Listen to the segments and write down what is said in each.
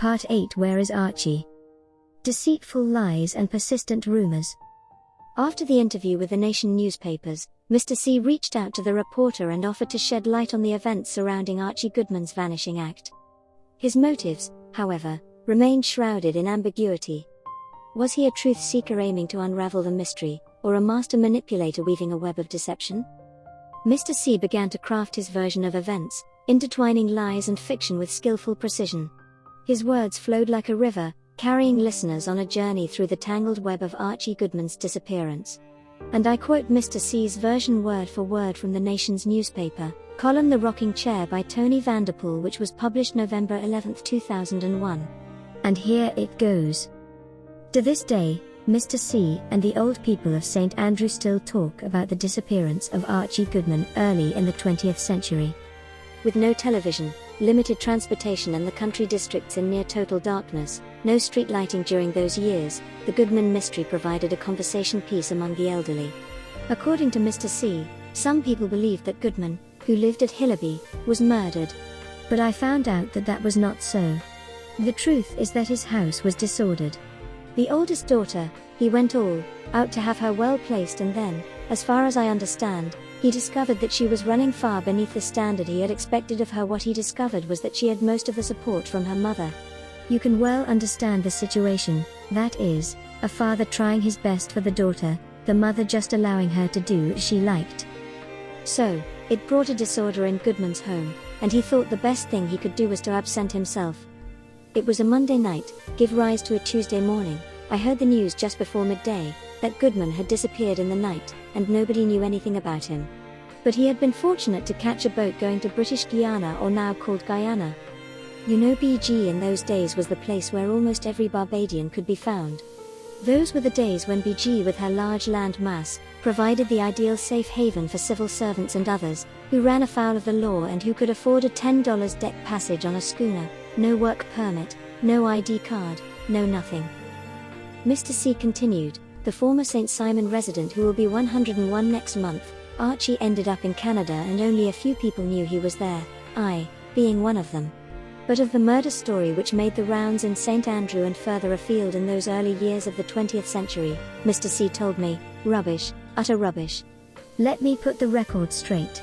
Part 8. Where is Archie? Deceitful lies and persistent rumors. After the interview with the Nation newspapers, Mr. C reached out to the reporter and offered to shed light on the events surrounding Archie Goodman's vanishing act. His motives, however, remained shrouded in ambiguity. Was he a truth seeker aiming to unravel the mystery, or a master manipulator weaving a web of deception? Mr. C began to craft his version of events, intertwining lies and fiction with skillful precision. His words flowed like a river, carrying listeners on a journey through the tangled web of Archie Goodman's disappearance. And I quote Mr. C's version word for word from the Nation's newspaper column The Rocking Chair by Tony Vanderpool, which was published November 11, 2001. And here it goes. To this day, Mr. C and the old people of St. Andrew still talk about the disappearance of Archie Goodman early in the 20th century. With no television, limited transportation and the country districts in near total darkness, no street lighting during those years, the Goodman mystery provided a conversation piece among the elderly. According to Mr. C, some people believed that Goodman, who lived at Hillaby, was murdered. But I found out that that was not so. The truth is that his house was disordered. The oldest daughter, he went all out to have her well placed, and then, as far as I understand, he discovered that she was running far beneath the standard he had expected of her. What he discovered was that she had most of the support from her mother. You can well understand the situation, that is, a father trying his best for the daughter, the mother just allowing her to do as she liked. So, it brought a disorder in Goodman's home, and he thought the best thing he could do was to absent himself. It was a Monday night, give rise to a Tuesday morning. I heard the news just before midday, that Goodman had disappeared in the night, and nobody knew anything about him. But he had been fortunate to catch a boat going to British Guiana, or now called Guyana. You know, BG in those days was the place where almost every Barbadian could be found. Those were the days when BG, with her large land mass, provided the ideal safe haven for civil servants and others, who ran afoul of the law and who could afford a $10 deck passage on a schooner, no work permit, no ID card, no nothing. Mr. C continued, the former St. Simon resident who will be 101 next month, Archie, ended up in Canada and only a few people knew he was there, I being one of them. But of the murder story which made the rounds in St. Andrew and further afield in those early years of the 20th century, Mr. C told me, rubbish, utter rubbish. Let me put the record straight.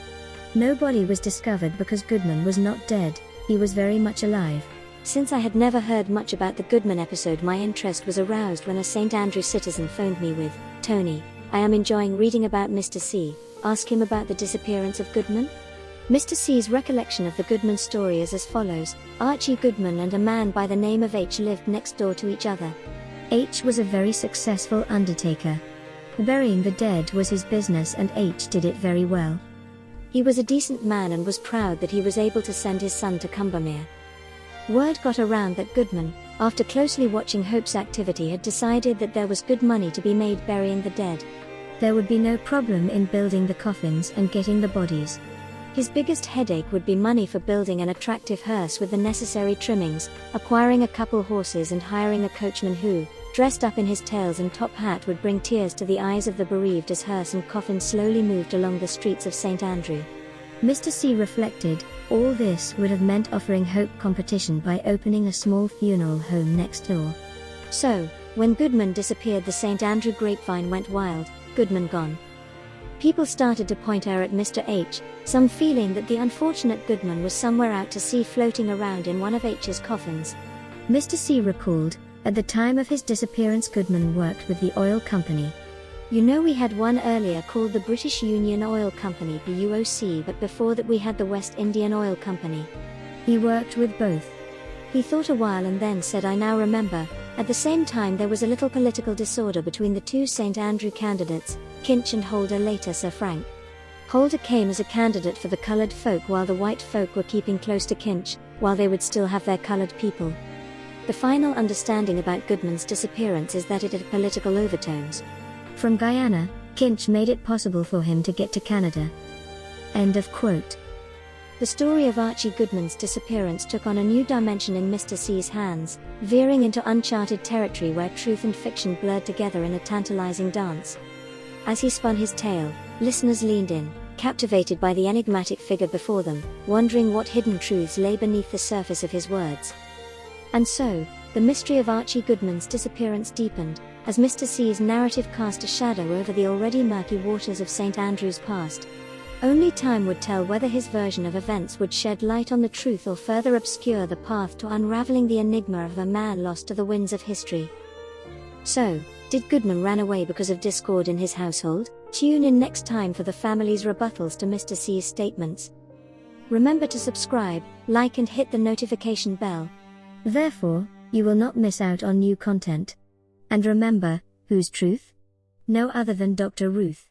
No body was discovered because Goodman was not dead, he was very much alive. Since I had never heard much about the Goodman episode, my interest was aroused when a St. Andrew citizen phoned me with, Tony, I am enjoying reading about Mr. C, ask him about the disappearance of Goodman. Mr. C's recollection of the Goodman story is as follows. Archie Goodman and a man by the name of H lived next door to each other. H was a very successful undertaker. Burying the dead was his business and H did it very well. He was a decent man and was proud that he was able to send his son to Cumbermere. Word got around that Goodman, after closely watching Hope's activity, had decided that there was good money to be made burying the dead. There would be no problem in building the coffins and getting the bodies. His biggest headache would be money for building an attractive hearse with the necessary trimmings, acquiring a couple horses and hiring a coachman who, dressed up in his tails and top hat, would bring tears to the eyes of the bereaved as hearse and coffin slowly moved along the streets of St. Andrew. Mr. C reflected, all this would have meant offering Hope competition by opening a small funeral home next door. So, when Goodman disappeared, the St. Andrew grapevine went wild, Goodman gone. People started to point at Mr. H, some feeling that the unfortunate Goodman was somewhere out to sea floating around in one of H's coffins. Mr. C recalled, at the time of his disappearance Goodman worked with the oil company. You know, we had one earlier called the British Union Oil Company BUOC, but before that we had the West Indian Oil Company. He worked with both. He thought a while and then said, I now remember, at the same time there was a little political disorder between the two St. Andrew candidates, Kinch and Holder, later Sir Frank. Holder came as a candidate for the coloured folk while the white folk were keeping close to Kinch, while they would still have their coloured people. The final understanding about Goodman's disappearance is that it had political overtones. From Guyana, Kinch made it possible for him to get to Canada. End of quote. The story of Archie Goodman's disappearance took on a new dimension in Mr. C's hands, veering into uncharted territory where truth and fiction blurred together in a tantalizing dance. As he spun his tale, listeners leaned in, captivated by the enigmatic figure before them, wondering what hidden truths lay beneath the surface of his words. And so, the mystery of Archie Goodman's disappearance deepened, as Mr. C's narrative cast a shadow over the already murky waters of St. Andrew's past. Only time would tell whether his version of events would shed light on the truth or further obscure the path to unraveling the enigma of a man lost to the winds of history. So, did Goodman run away because of discord in his household? Tune in next time for the family's rebuttals to Mr. C's statements. Remember to subscribe, like and hit the notification bell. Therefore, you will not miss out on new content. And remember, whose truth? No other than Dr. Ruth.